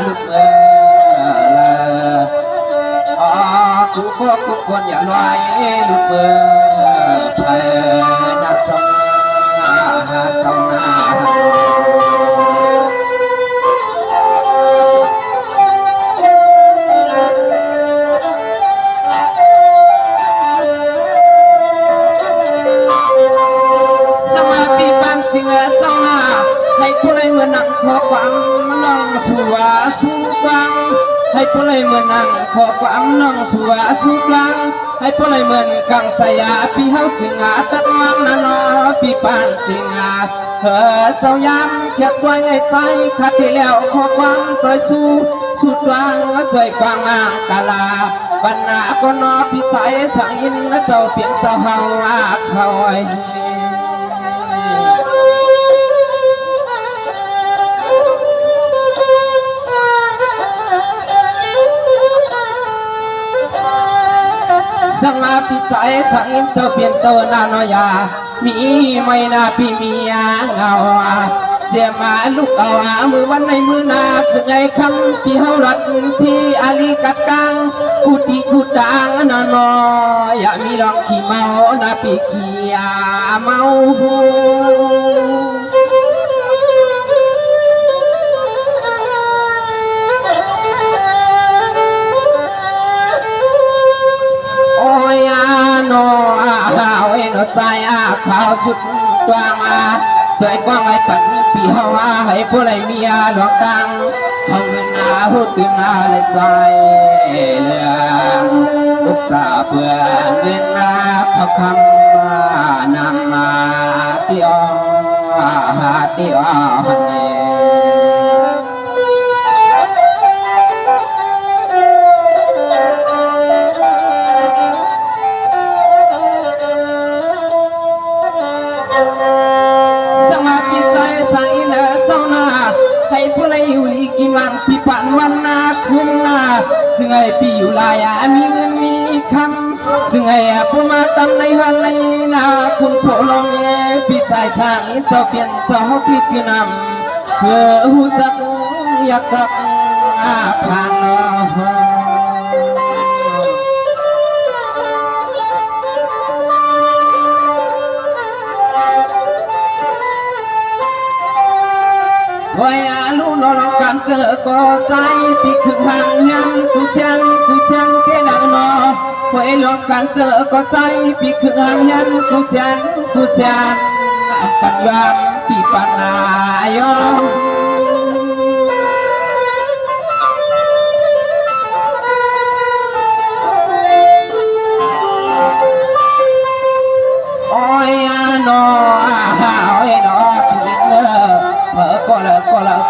ลูกเมื่อกูก็กูควรอย่าลอยลูกเมื่อเพลินสงสงนาให้ผู้ใดเมื่อนั่งขอความน้องสัวสู้ฟังให้ผู้ใดเมื่อนั่งขอความน้องสัวสู้ฟังให้ผู้ใดเมื่อกังสยาพี่เฮาสิงาตักมังนานอพี่ปานสิงาเสายามเขียบไว้ในใจขัดที่แล้วขอความสวยสู้สุดวางสวยกว้างมากกาลาบรรณาก็นอพี่ใจสังอินเจ้าเปลี่ยนเจ้าเฮาคอยสังอาปิใจสังอินเจ้าเปลี่ยนเจ้านานอยามีไม่นาพี่มีเงาเสียมาลูกเอามือวันในมือนาสึกไงคำพี่เฮารัดพี่อาลีกัดกังกูตีกูดังนานอยามีลองขี่เมานาพี่ขี่เมาสายขาวสุดกว้างสวยกว้างไอ้ปัดปีเฮาให้ผู้ใดมีหลวงดังห้องเงินหุ่นตื่นเลยใส่เรื่องลูกสาวเพื่อเงินทองคำนำมาที่อ้อที่อ้อให้ผู้ใดอยู่ลีกิมันพี่ปันวันนาคืนนาซึ่งไอ้พี่อยู่ลายมีเงินมีคำซึ่งไอ้ผู้มาตำในหันในนาคุณโผล่ลงพี่ใจช่างเจ้าเปลี่ยนเจ้าพี่คือนำเพื่อหูจักอยากจับผ่านไว้ลูนอนกันเจอก็ใจปีกห่างยันกูเสียงเกลังนอไว้ลองกันเจอก็ใจปีกห่างยันกูเสียงปัญญาปีปัญญายอโอ้ยนอ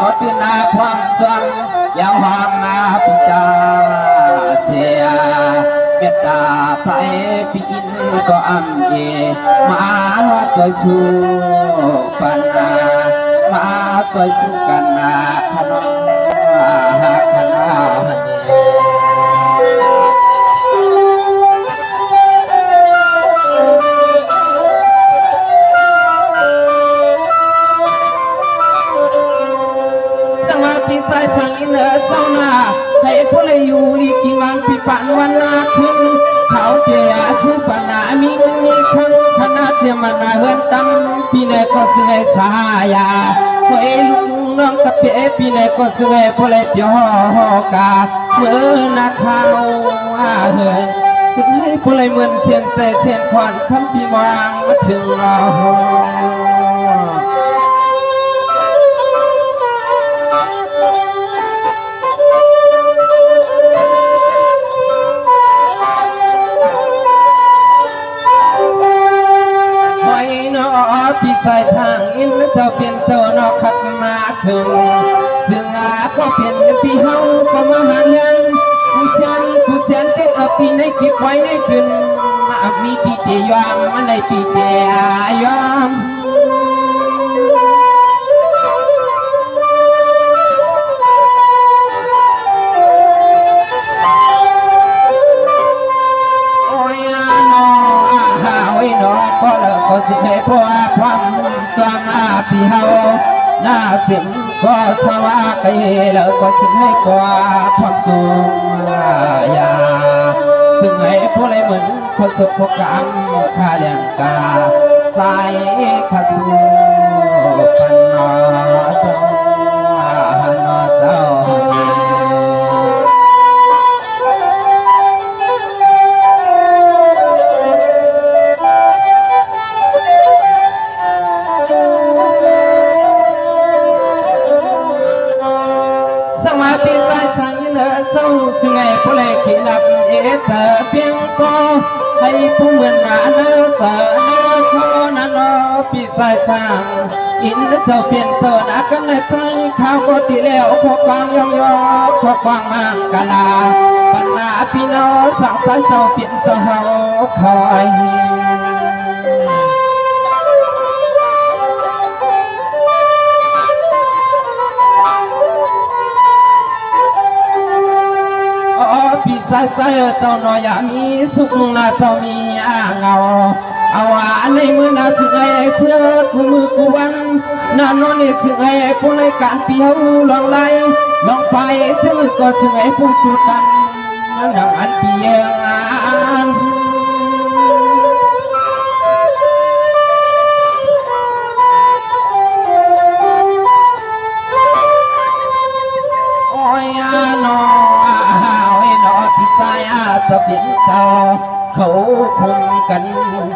ก็ตื่นหน้าพร้อมจังยาวหอมมาปิตาเสียเมตตาใจปีนก็อัมเอมาจอยสู้ปัญหามาจอยสู้กันนาขนมขนาพี่ใจสั่งอินเศร้าหน้าให้ผู้ใดอยู่ลีกิมันพี่ปันวันนาคืนเขาเจียสุปันนามีเงินมีคำขนาดเสียมันนาเฮือนตั้มพี่เนก็สึงไอสายาพอลุงน้องกับเป๋พี่เนก็สึงไอผู้ใดเปียวกาเมื่อนาเขาเฮือนสึงให้ผู้ใดเหมือนเสียนใจเสียนขวัญคำพี่มองมาถึงเราพี่ใจช่างอินเจ้าเปลี่ยนเจ้านอกขัดมาถึงซึ่งก็เปลี่ยนพี่เฮาก็มาหาเงินผู้เสียนเตะพี่ในกิบไว้ในคืนมีพี่เตยอมมาในพี่เตยอมโอ้ยนอโอ้ยนอก็เลิกก็สิให้พ่อพร้อมสวามาพี่เฮาหน้า สิมก็สวากีแล้วก็สิ่งให้กว่าความสูงยาซึ่งให้ผู้เลยเหมือนคนสุขกรรมข้าเลี้ยงกาสายข้าสูปันนอสนอเจ้าซึ่งไอ้ผู้เล่ขีนับเอเธอเพียงก็ให้ผู้เหมือนหนาเนื้อเธอเนื้อโคนันอปีสายสร้างอินเจ้าเปลี่ยนเธอหนักกันในใจข้าวก็ตีแล้วพอความยองยอพอความมากกะลาปัญหาพี่น้องสาวใจเจ้าเปลี่ยนเสาคอยพี่ใจใจเจ้าหน่อยมีสุขนาเจ้ามีเงาเอาว่าในมือนาสึกไอ้เสื้อกูมือกูวันนานนนี่สึกไอ้ผู้ในการเปียวลองไล่ลองไปซึ่งก็สึกไอ้ผู้จุดตันนำอันเปียงโอ้ยนอพี่ชายจะเปลี่ยนเจ้าเขาคุมกัน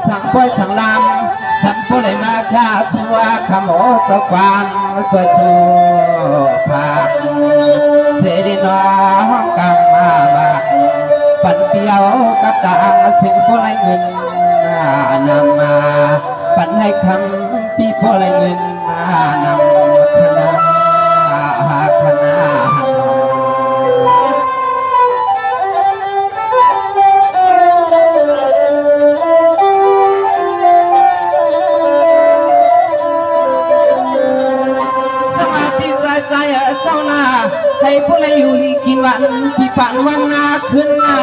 สั่งป่วยสั่งลำสั่งผู้ใดมาฆ่าสัวขโมยสความสวยสัวผักเสด็จน้องกำมาปั่นเปียวกับต่างสิ่งผู้ใดเงินนำมาปั่นให้คำปีผู้ใดเงินนำคณะให้ผู้ใดอยู่ลีกินวันพี่ปั่นวันนาขึ้นนา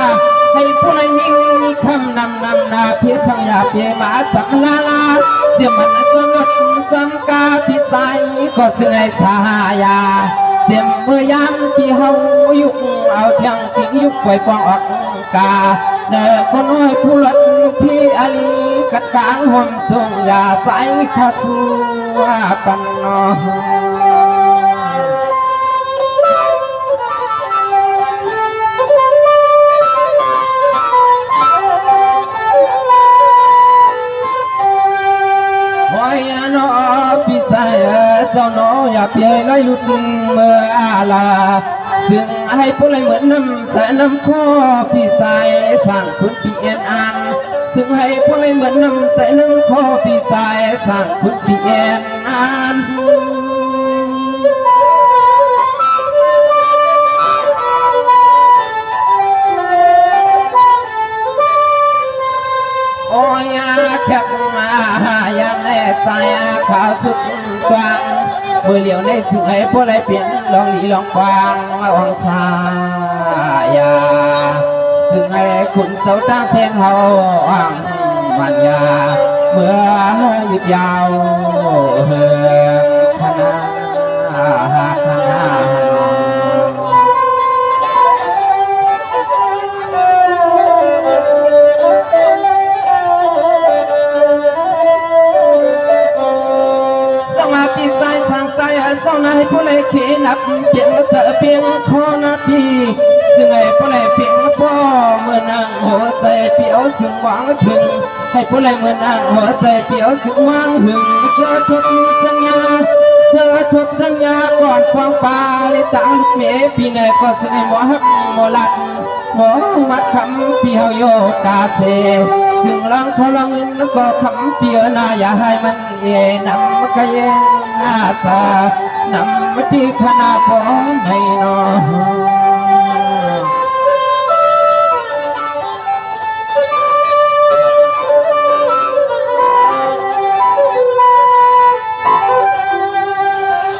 ให้ผู้ใดมีเงินมีคำนำนาเพียสังยาเพียมาจักลาเสียมันจนรถจำกาพี่สายก็ซึ่งไอ้สายาเสียมเมื่อยามพี่เฮายุกเอาเทียงกิ่งยุกไว้ปองออกกาเด็กคนน้อยผู้หลดพี่อาลีกัดกลางห่มทรงยาใสข้าสู้ปันนอพี่ชายสาวน้อยอย่าเพียรลุดเมื่อลาซึ่งให้ผู้ใดเหมือนน้ำใส่น้ำข้อพี่ชายสร้างคุณพี่เอ็นอันซึ่งให้ผู้ใดเหมือนน้ำใส่น้ำข้อพี่ชายสร้างคุณพี่เอ็นอันโอ้ยแคบมายังแน่ใจข่าวสุดกว้างเมื่อเหลียวในสิ่งให้ผู้ใดเปลี่ยนลองหลีลองกว้างอ่องสายาซึ่งให้คุณเจ้าตาเส้นเฮาอ่างมันยาเมื่อยึดยาวเฮืองคณะพี่ใจสั่งใจเศร้าในผู้เล่ขีนับเพียงเสือเพียงคอนาทีซึ่งไอ้ผู้เล่เพียงพ่อเมื่อนั่งหัวใจเปียวสึงหวังถึงให้ผู้เล่เมื่อนั่งหัวใจเปียวสึงหวังหึงเจอทุกสัญญาก่อนความปาลิตังเมพี่ในก็สึงไอ้หมอฮักหมอลัดหมอมัดคำพี่เฮาโยกาเซซึ่งลังพลังเงินก็คำเปียนาอย่าให้มันนำกะเยนาซานำที่คณะพอให้นอ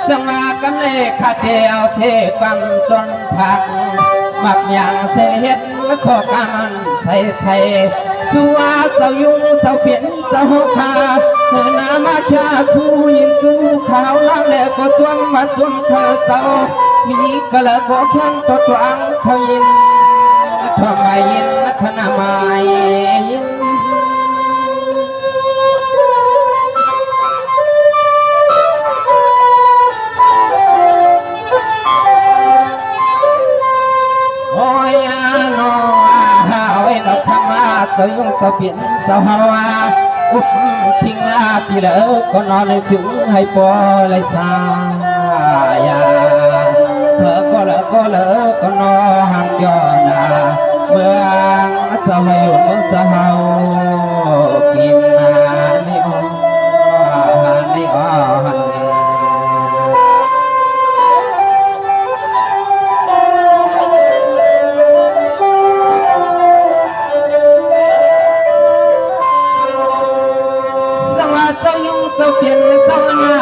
สมากันเลยขาเดียวเสความจนผักหมักอย่างเสเฮ็ดขอกำมันใส่ สัวเสายุงเสาเปลี่ยนเสาคาเธอนามาชาสู้ยินจูขาวล้างเล็กก็จวมมาจวมเธอเสามีกะละก็แข็งตัวตัวอังเขายินทำไมยินขณะไม่ยินโอ้ยโน่อาเว้ยดอกคำว่าเสยงเสเปลี่ยนเสฮาวาอุบทิ้งอาพี่เลิกก็นอนในสูงให้ปอเลยสายาเธอก็เลิกก็นอนห่างย้อนนาเมืองสหายเมืองสหาวกินนาในอ้อในอ้อหันเจ้ายุงเจ้าเปลี่ยนเจ้าหน้า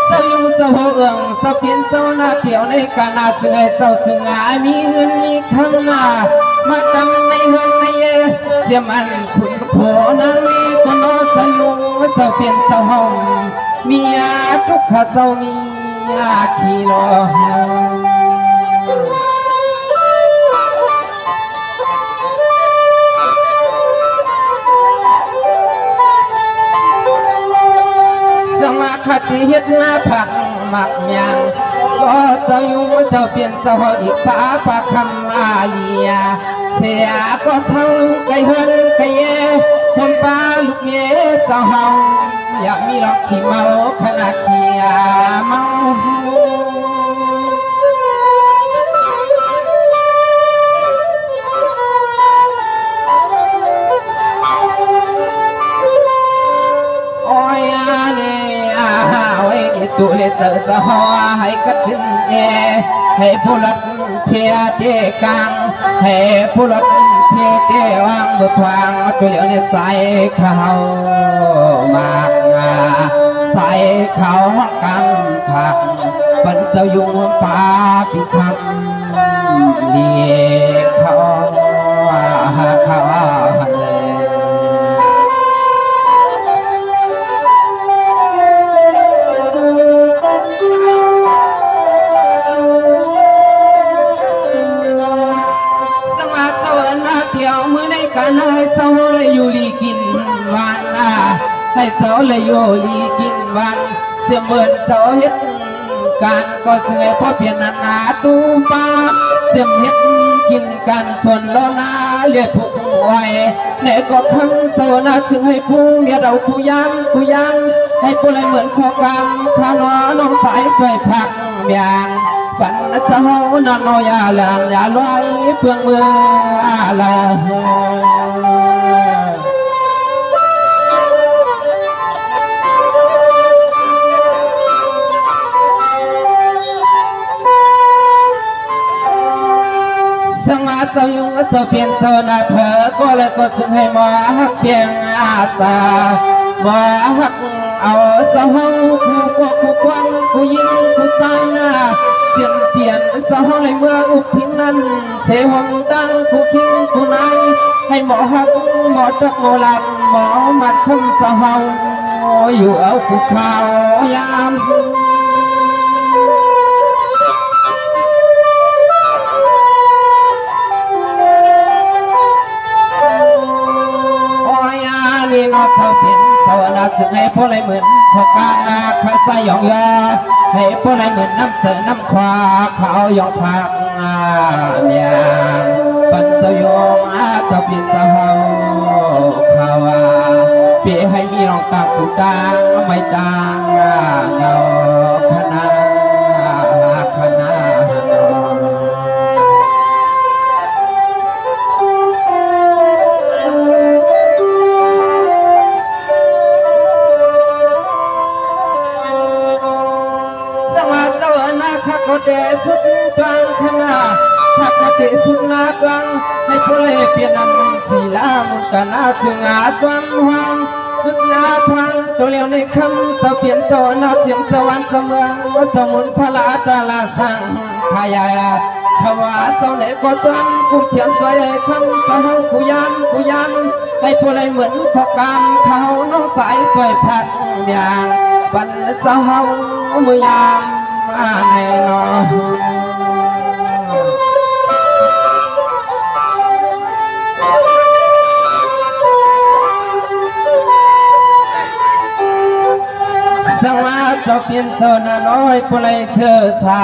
เจ้ายุงเจ้าหัวเอื้องเจ้าเปลี่ยนเจ้าหน้าเกี่ยวในกานาเสื่อยเจ้าถึงหามีเงินมีคำหน้ามาดำในเฮือนในเสียมันคุณโผนางมีคนน้อเจ้ายุงเจ้าเปลี่ยนเจ้าห้องมีอาทุกข้าเจ้ามีอาขี้รอสมาคติเฮ็ดหน้าผักหมักยังก็เจ้าอยู่เจ้าเปลี่ยนเจ้าอีกป้าปาคำอาเลียเสียก็เศร้าไก่เฮินไก่เย่คนป้าลูกเย่เจ้าเฮาอยากมีหลอกขี้เมาขณะขี้เมาตุเลเจอสะฮอให้กัดทิ้งให้ผู้ลัดเพียเตกังให้ผู้ลัดเพียเตวางบุทวางตัวเหลียวในใจเขามากใส่เขากันผักปันเจ้ายุงป่าปิคำเลี้ยเขาหันการให้เสาเลยอยู่ลีกินวันให้เสาเลยอยู่ลีกินวันเสียเหมือนเสาเฮ็ดการก็เสื่อยเพราะเปลี่ยนนาตูป้าเสียมเฮ็ดกินกันส่วนล้อนาเลียดผูกไว้ในก็คำเสาหน้าซึ่งให้ผู้เมียเราผู้ยังให้ผู้ไรเหมือนขอกำข้าน้องสายช่วยพักอย่างปันเจ้านอนอยาหลังอย่าลอยเพื่องเมืองอะไรสมาเจ้ายุงเจ้าเปลี่ยนเจ้าหน้าเผอก็เลยก็ซึ่งให้หมอฮักเพียงอาตาหมอฮักเอาเสาห้องคู่ก็คู่ควันคู่ยิงคู่ใจหน้าเสียงเตียนเสาห้องในเมืองอุบทิ้งนั้นเสหงดังคู่คิงคู่นายให้หมอฮักหมอจักหมอหลับหมอมัดคำเสาห้องอยู่เอาคู่ขาวยามนี่นอเท่าเปลี่ยนเท่านาสึกให้พวกไรเหมือนพวกการนาข้าใส่หยองยาให้พวกไรเหมือนน้ำเสือน้ำควาเขาหยองพักเนี่ยปันเจ้ายงเจ้าเปลี่ยนเจ้าเฮาเขาเปียให้มีรองตาผูดังไม่ดังเงาคณะเดสุดกลางขนาถ้าเดสุดนากลางให้พลเปลี่ยนนั้นสีลามุกนาถึงอาสวรรค์วังดึกนาพังตัวเลี้ยวในคำจะเปลี่ยนเจ้านาเทียมเจ้าวันเจ้าเมืองว่าสมุนพระลาตาลาสังขายา ขวาเสาไหนก็จนกุเทียนใจคำจะเฮากุยันให้ผู้ใดเหมือนพอกามเขาน้องสายสวยพัดอย่างบันเสาเฮามือยามมาในนอสวัสดิ์เจ้าเปลี่ยนเจ้าหน้าน้อยผู้ใดเชื่อสา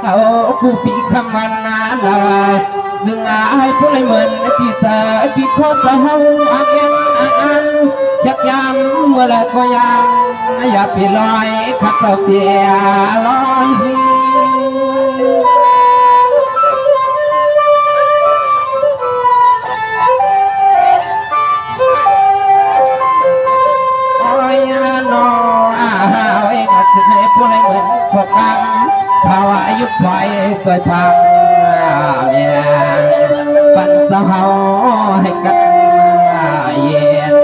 เอาผู้ปีคำมันนาเลยซึ่งให้ผู้ใดเหมือนที่เจอที่โคจะเฮาอันยักยามเมื่อไรก็ยังอย่าไปลอยขัดเจ้าเปียลอยผู้ใดเหมือนพวกกันเขาอายุไว้สวยพังเมียปันสาวให้กันเย็น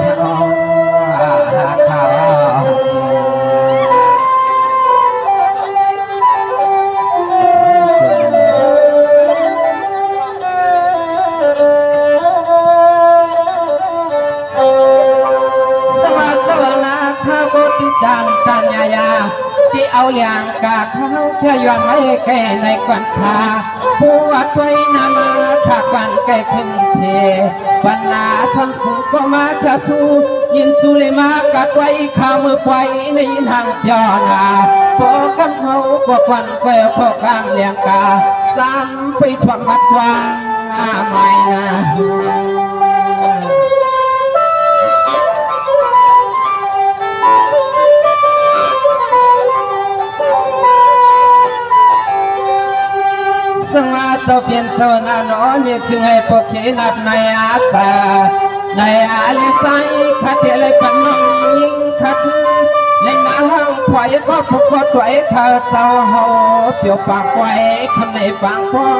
เขาจานกันยาที่เอาอย่างกาเขาแค่ย้อนไว้แก่ในกวนขาผู้วัดไว้นามาถ้ากันแก่ขึ้นเทปัญหาสังคุก็มาจะสู้ยินสู้เลยมากัดไว้ข้ามือไว้ในทางยอนาโปกันเขาก็ควันแกวพอกางเลี้ยงกาซ้ำไปทวงมัดวางไม่นะสมาเจ้าเปลี่ยนเจ้าหน้าน้อยมีซึ่งให้พวกเขนับในอาสาในอาลิไซขัดเทเลยปันน้องยิงขัดเล่นมาห้องถอยก็พวกก็ถอยเธอเจ้าเฮาเปียวปากไว้คำในปากไว้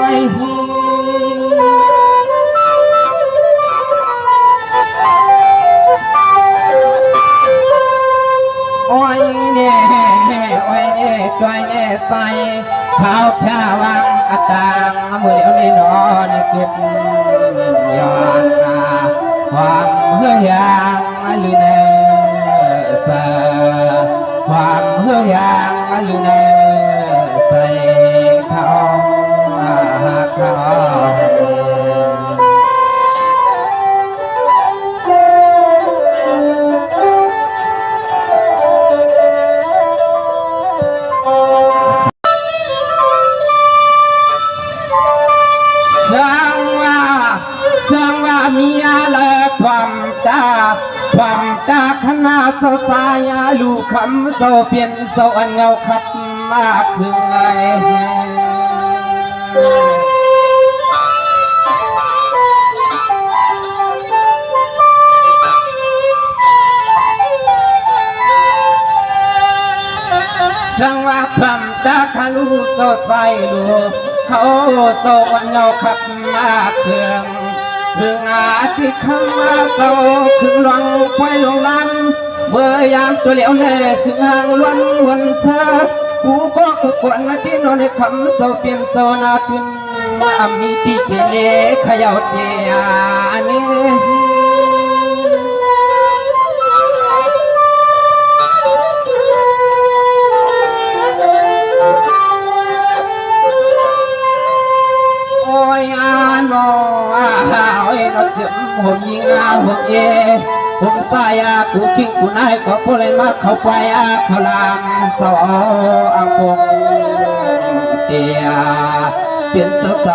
โอ้ยเนี่ยโอ้ยเนี่ยด้วยเนี่ยใส่ข้าวแค่วังอัตางมือเหลียวในนอนเก็บย้อนความเฮือยางหรือเนเสความเฮือยางหรือเนใส่ข้าวความตาขนาดเศร้าสายลูกคำเศร้าเปลี่ยนเศร้าอันเงาขับมากคือไงสังว่าความตาขลูกเศร้าใสลูกเขาเศร้าอันเงาขับมากเครื่องถึงอาที่คำมาเจ้าคือหลงไปหลงลันเมื่อยามตัวเหลียวแน่ซึ่งห่างล้วนวนเสือผู้ก็คือควรที่นอนในคำเจ้าเปลี่ยนเจ้านาขึ้นมามีที่เกเรขย่าเตียนี้โอ้ยโอ้ยเราจะห่วงยิงห่วงผมสายกูคิงกูนายก็พูดเลยมาเข้าไปเขาลามสออังปงเตียเปลี่ยนสดใส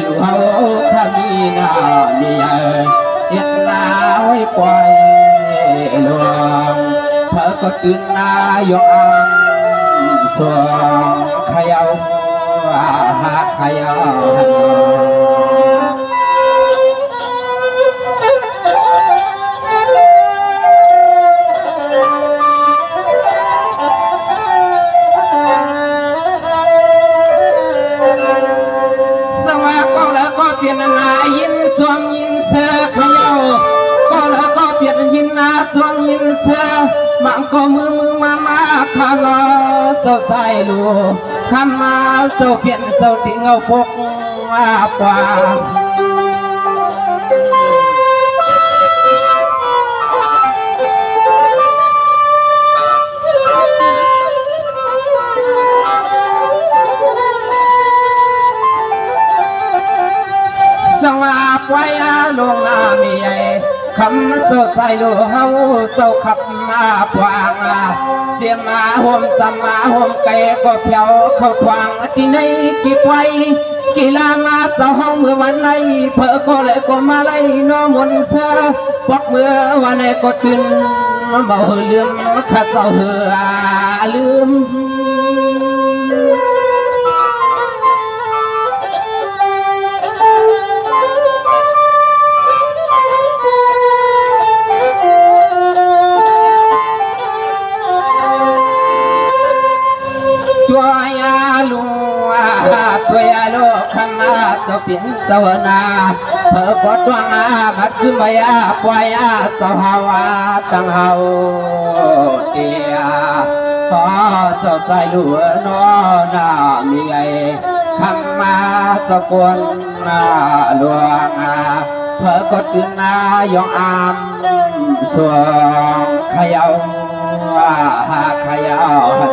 ลูกเขาถ้ามีหน้ามีเอ็ดหน้าไว้ปล่อยลวงเธอก็ตื่นหน้ายองสวงขยาวขยาวยินสวงยินเสือขยาวก็แล้วก็เปลี่ยน ยินนาสวงยินเสือมังก็มือมาพาลอเศร้าใจลูคำมาเศร้าเปลี่ยนเศร้าติเงาพกมาปวาสวาปไว้ลงนามีใหญ่คำสดใจลูเฮาเจ้าขับมาปวางเสียมาห่มจำมาห่มไก่ก็เพียวเข้าควางที่ในกี่ไว้กีฬามาเจ้าห้องเมื่อวันไหนเพอก็เลยก็มาไล่น้อมนเสือปอกเมื่อวันไหนก็ตื่นเบาลืมข้าเจ้าเหือลืมตัวยาลูตัวยาลูคำมาเจ้าเปลี่ยนเจ้านาเพื่อกดวงบัดขึ้นใบปวายเจ้าหาวตั้งเฮาเดียขอเจ้าใจลูนอนามีไอคำมาสกุลหลวงเพื่อกดขึ้นยองอามสวงขยาวขยาวหัน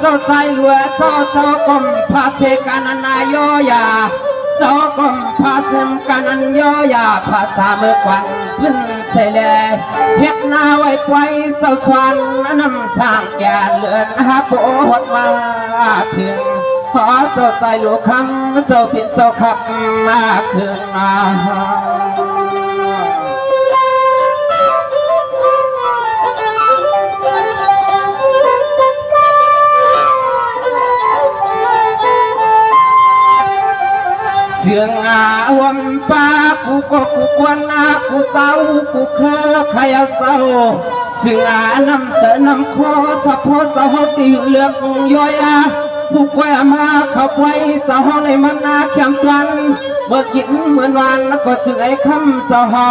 เจ้าใจหลวเจ้ากรมพาเสกันนายอยาเจ้ากรมพาเสกันนยอยาภาษาเมื่อควันขึ้นเสลเฮ็ดนาไว้ไว้เจ้าสวนน้ำสร้างแก่เลือนหาโปหดมาถึงขอเจ้าใจหลวคำเจ้าผิดเจ้าขับมาคืนนาเสียงวันป้ากูก็กูกวนกูเศร้ากูเคยใครเศร้าเสียงน้ำเจน้ำคอสะโพกเจ้าตีเลือกย่อยผู้กวยมาเข้าไปเจ้าในมันเข้มกันเมื่อกินเหมือนวันแล้วก็สึงไอ้คำเจ้าเฮา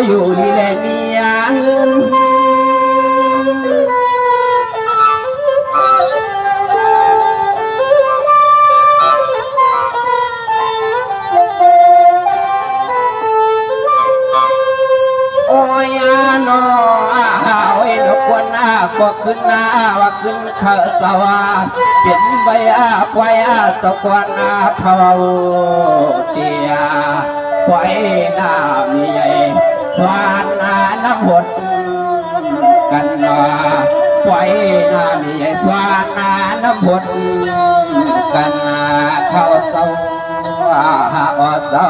อยู่ดีแลมีเงินก็ขึ้นนาว่าขึ้นข้าสวาเปลี่ยนใบปล่อยสกวนเท่าเดียปล่อยน้ำใหญ่สวานน้ำหดกันปล่อยน้ำใหญ่สวานน้ำหดกันเข้าเจ้าเจ้า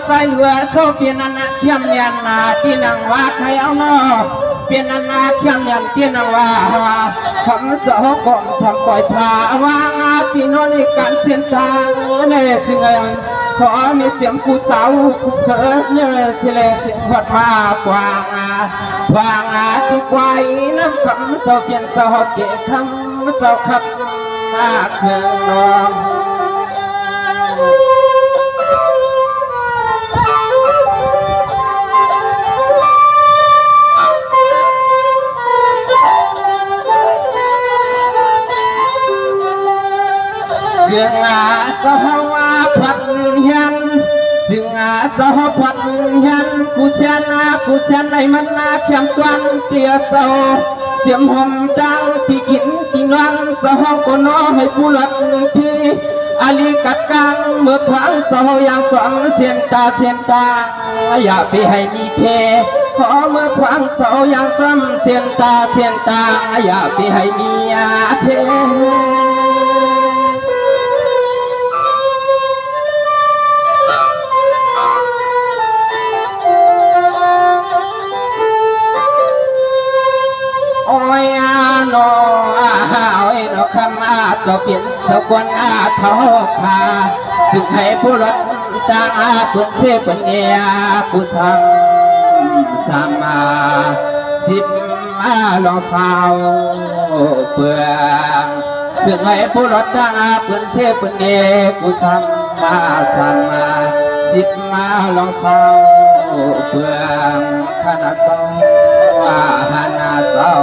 ใจเหลือเจ้าเปลี่ยนนาเข้มยันนาที่นางว่าใครเอาเนาะเปลี่ยนนาเข้มยันที่นางว่าคำเสาก่อนสัมปล่อยพาวางที่นอนในการเสียนทางในสิ่งใดขอมีเสียงกูเจ้ากูเกิดเนี่ยเสียเสียงหัดมากวางที่ไกวน้ำคำเจ้าเปลี่ยนเจ้าเกี่ยคำเจ้าขับมาเคืองนองเสียงสหวาพัดยันเสียงสหพัดยันกูเสียนในมันเข้มกันเตี้ยเจ้าเสียงหอมดังที่กินที่นอนสหก็น้อให้ผู้หลักที่อาลีกัดกังเมื่อครั้งเจ้าอย่างสองเสียนตาอย่าไปให้มีเพขอเมื่อครั้งเจ้าอย่างซ้ำเสียนตาอย่าไปให้มีเพ เจ้าเปลี่ยนเจ้าควรเท้าขาสึกให้ผู้รถตาปุนเสปเนียผู้สัมมาสิบมาลองสาวเปลืองสึกให้ผู้รถตาปุนเสปเนียผู้สัมมาสิบมาลองสาวเปลืองขณะสาวหานาสาว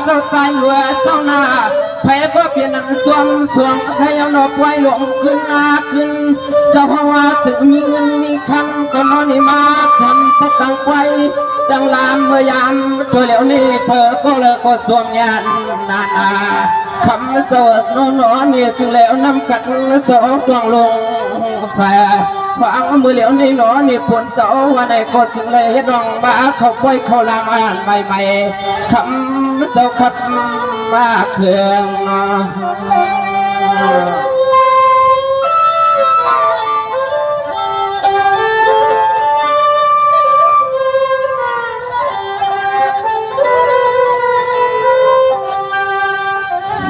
เจ้าใจเหลือเจ้าหน้าแพ้ก็เปลี่ยนสวงใครเอาหนอกไว้หลงขึ้นขึ้นสภาวะสึกมีเงินมีคำก็นอนนี่มาทำพักตั้งไว้ดังลามเมื่อยามตัวเหลวนี่เธอก็เลยก็สวมยานนาคำสวดนอนเนี่ยจึงแล้วนำกัดสองดวงลงแสฟังมือเหลียวนี่หนอนี่ปวดเจ้าวันไหนก็จึงเลยดองบ้าเขาป่วยเขาลามอ่านใหม่คำเจ้าขับมาเครื่อง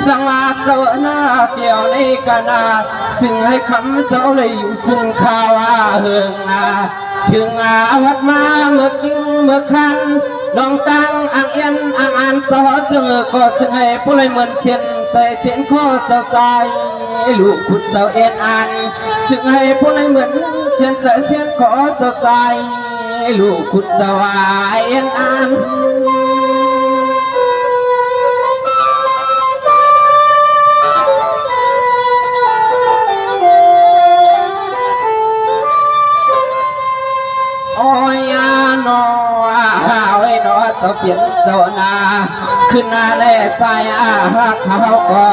สังอาเจ้าหน้าเปี่ยวในกนาซึ่งให้คำเจ้าเลยอยู่ซึ่งข่าวเฮืองถึงวัดมาเมื่อกิ้งเมื่อครั้งลองตั้งอ่างเอียนอ่างอ่านเจ้าเจอก็ซึ่งให้ผู้เลยเหมือนเชียนใจเชียนข้อเจ้าใจลูกคุณเจ้าเอ็นอ่านซึ่งให้ผู้เลยเหมือนเชียนใจเชียนข้อเจ้าใจลูกคุณเจ้าเอ็นอ่านโอ้ยนอเว้ยนอเจ้าเปลี่ยนเจ้านาขึ้นหน้าแล่ใจเขาก็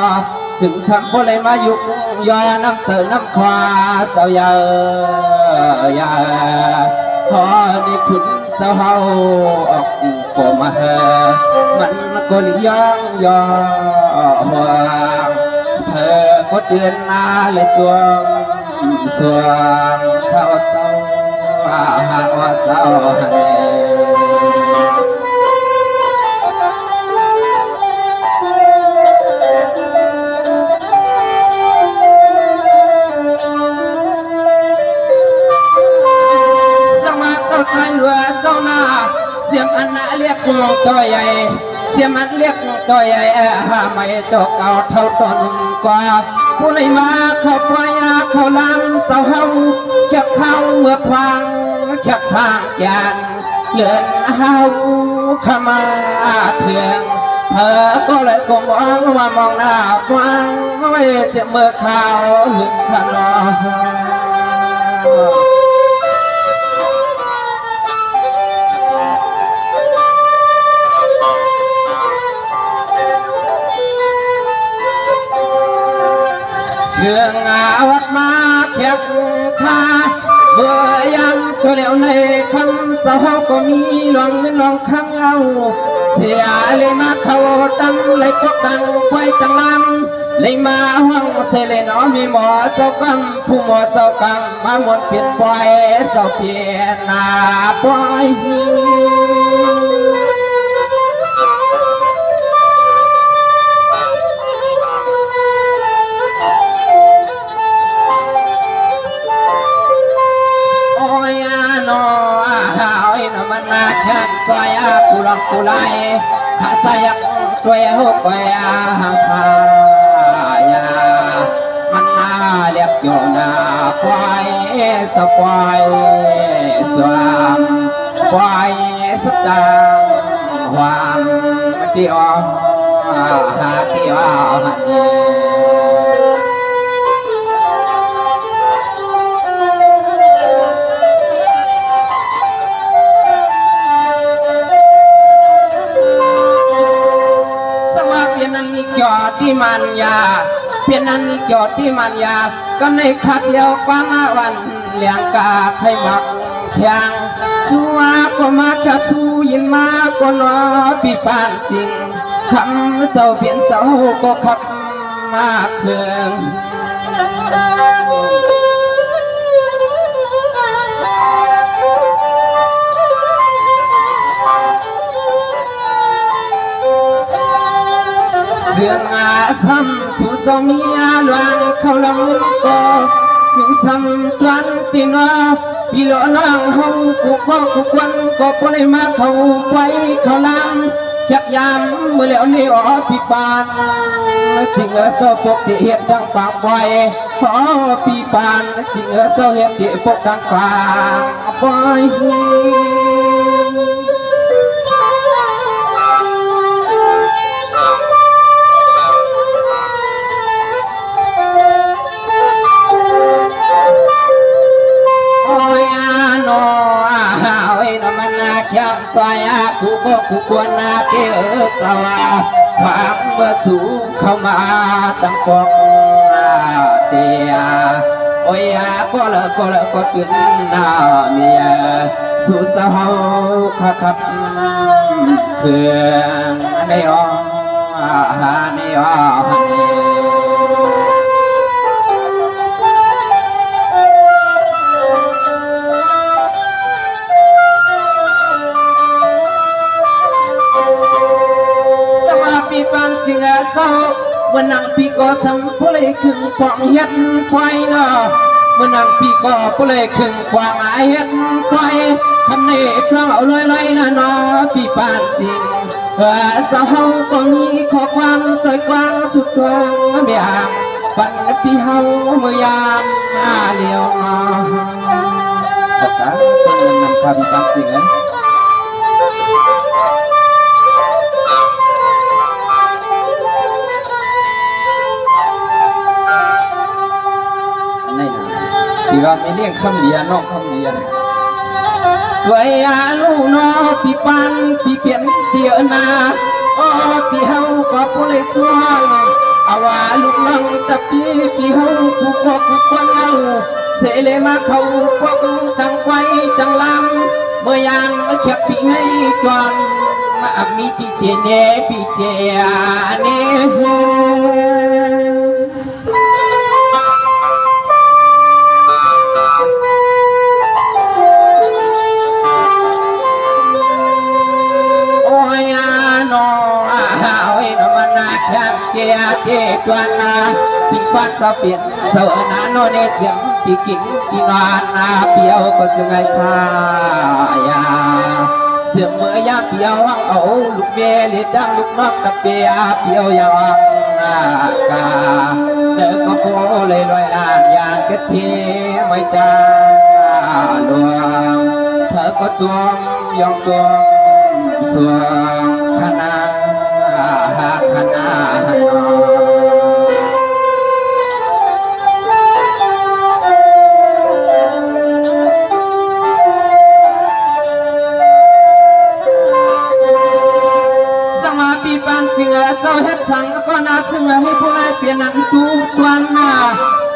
ถึงฉันบ่เลยมายุกยอน้ำเสือน้ำควาเจ้าอย่าพอนี่คุณเจ้าเฮาออกก็มาเฮมันก็ลิยองยอหัวเธอก็เดือนหน้าเลยจวงสวงเข้าเจ้าหากว่าเจ้าให้สมาเจ้าใจเหลือเจ้าหน้าเสียมอันน่าเรียกตัวใหญ่เสียมอันเรียกตัวใหญ่ไม่ตกเอาเท่าต้นกว่าผู้ใดมาเข้าปล่อยเข้าลำเจ้าเฮาจะเข้าเมื่อพังจักสร้างยานเลื่อนเฮาขมาเถื่องเธอก็เลยคงมองว่ามองหน้าฟังไว้จะเมื่อข่าวหึงขนเชื่องวัดมาเทียบค่าเบื่อยังตัวเดียวในคำเจ้าก็มีลองเงินลองคำเอาเสียเลยมาเขาตั้งเลยก็ตั้งไว้ตั้งลำเลยมาห้องเสเลยน้อมีหมอเจ้ากำผู้หมอเจ้ากำมาหมดเปลี่ยนปล่อยเจ้าเปลี่ยนปล่อยแข่งสายกุลกุไลข้าสายตัวหุบไปหาสายมันน่าเรียกโยนาควายสควายสวามควายสตางความเดียวหาเดียวหันจอดที่มันยาเพียงนั้นจอดที่มันยาก็ในขัดเดียวกว้างวันเลี้ยงกาไข่หมักเพียงสัวก็มาจะสู้ยินมาก็นอปีปานจริงคำเจ้าเปลี่ยนเจ้าก็ขับมาเครื่อง เสื่องอาซ้ำสู่เจ้าเมียหลวงเขาลำเงินก็สิ่งซ้ำตวนตีนอพี่หลอนางเฮากูก็กูควันก็ปล่อยมาเขาไปเขาลำจักยามเมื่อแล้วนี่อ๋อพี่ปานจริงเจ้าปกติเหตุดังปากไว้ขอพี่ปานจริงเจ้าเหตุที่ปกดังปากไว้ซอยกูก็กูควรนาเกอสวาความเมื่อสู่เข้ามาตั้งปองเตียโอ้ยก็เลยก็ตื่นหน้าเมียสู่สาวขับเครื่องในอ้อในอ้อสิงห์เศร้าวันนังปีก็ทำผู้เลยขึ้นความเฮ็ดควายเนาะวันนังปีก็ผู้เลยขึ้นความเฮ็ดควายทำในเครื่องเอาลอยๆนะเนาะปีปานจริงสาวเฮาก็มีข้อความใจกว้างสุดกว้างเมียงปันปีเฮาเมื่อยามเลี้ยวเนาะประกาศเส้นนำความปีปานจริงที่ว่าไม่เลี้ยงคำเดียนอกคำเดียตัวอาลูกน้อพี่ปันพี่เปลี่ยนเดียวนาพี่เฮาก็ผู้เล็กช่วงเอาว่าลูกน้องตะพี่เฮาผู้ก็ผู้คนเอาเสเลมาเขาพวกจังไว้จังลำเมื่อยามเขียบพี่ให้จวนมามีที่เจเนพี่เจเนเจียเจตวนนาปีปัดสะเปียนเสวนาโนเนเจียมตีกิ่งตีนานนาเปียวก็จึงไงสายาเสียงเมื่อยาเปียวเอาลูกเบลดังลูกนกตะเปียเปียวยางกาเด็กก็โผล่เลยลอยลานยานเกทีไม่จางดวงเธอก็จวงยองจวงสวงขนาขนาสิงห์เศร้าเฮ็ดสังก็น่าซึ่งให้ผู้ใดเปลี่ยนนันตูตวนนา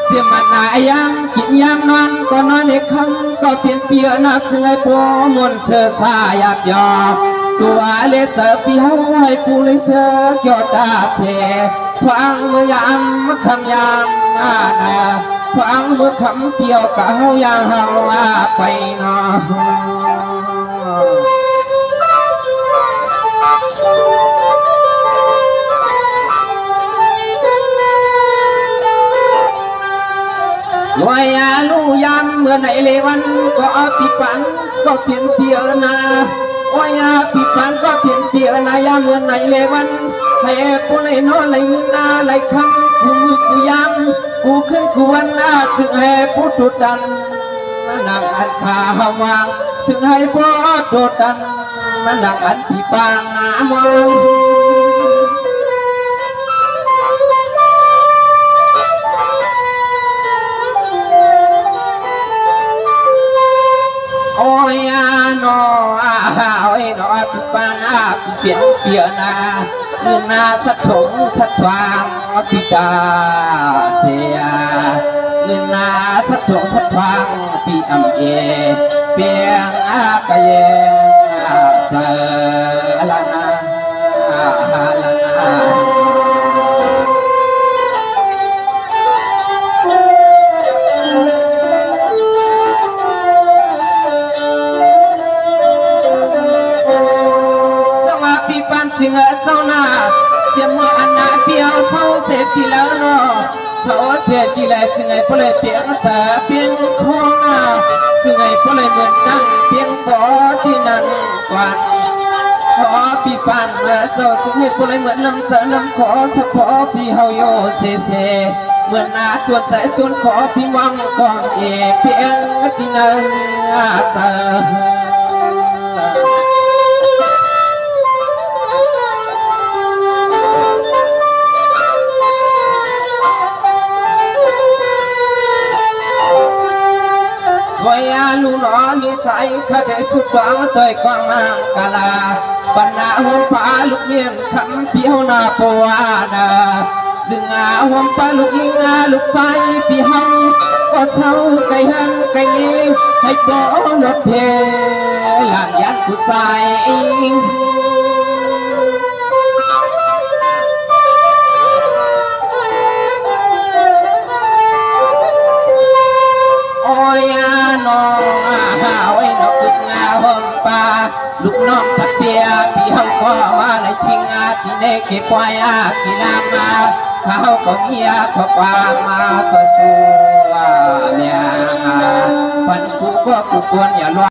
เสียมันนายังกินยังนอนก็นอนในคำก็เปลี่ยนเปลี่ยนน่าซึ่งให้ผู้มนเสือสายาบยอตัวเลเสือปีเฮาให้ผู้เลยเสือเกี่ยวตาเสฟังเมื่อยามคำยามนาฟังเมื่อคำเปี่ยวกับเฮายางเฮาไปนอลอยลูยามเมื่อไหนเลวันก็ปีปันก็เปลี่ยนเปลี่ยนนาโอ้ยปีปันก็เปลี่ยนเปลี่ยนนายามเมื่อไหนเลวันให้ผู้ไหนนอนไหลเงินนาไหลคำกูมือกูยามกูขึ้นกูวันนาซึ่งให้ผู้ตุดันนางอันขาหาวางซึ่งให้ผู้ตุดันนางอันปีปังนามองโอ้ยนอโอ้ยนอปีปานาปีเปลี่ยนเปลี่ยนนาเงินนาสักถงสักฟางปีตาเสียเงินนาสักถงสักฟางปีอัมเอเปียงอากเยเสลนาฮาลนา chính ở sau na xiêm mưa ăn nã piao sau sẽ đi lỡ nó sau sẽ đi lại chính ngày bữa lại biển thở biển không na chính ngày bữa lại mượn đăng biển bỏ đi nắng quan khó bị bàn và sau chính ngày bữa lại mượn năm giờ năm khó sao khó bị hao yo seเมื่อนาตัวใจตัวขอพี่วังกองเอเพียงที่นาเจอวายาลูน้อมีใจข้าได้สุดหวังใจกว้างมากกาลาบรรณาหัวฟ้าลูกเมียนคำเพียวนาปวานาซึ่งหัวฟ้าลูกยิงลูกใจพี่หังก็เศร้าไก่หันไก่ให้บ่ลดเพลหลานยันผู้ใส่น้องไว้นกกึกงาห้องป่าลูกน้องทัดเปียพี่เขาก็ว่าในทิ้งที่เนกปล่อยกีฬามาเขาก็เมียเขาความมาสู้เมียพันกูก็กูควรอย่ารอ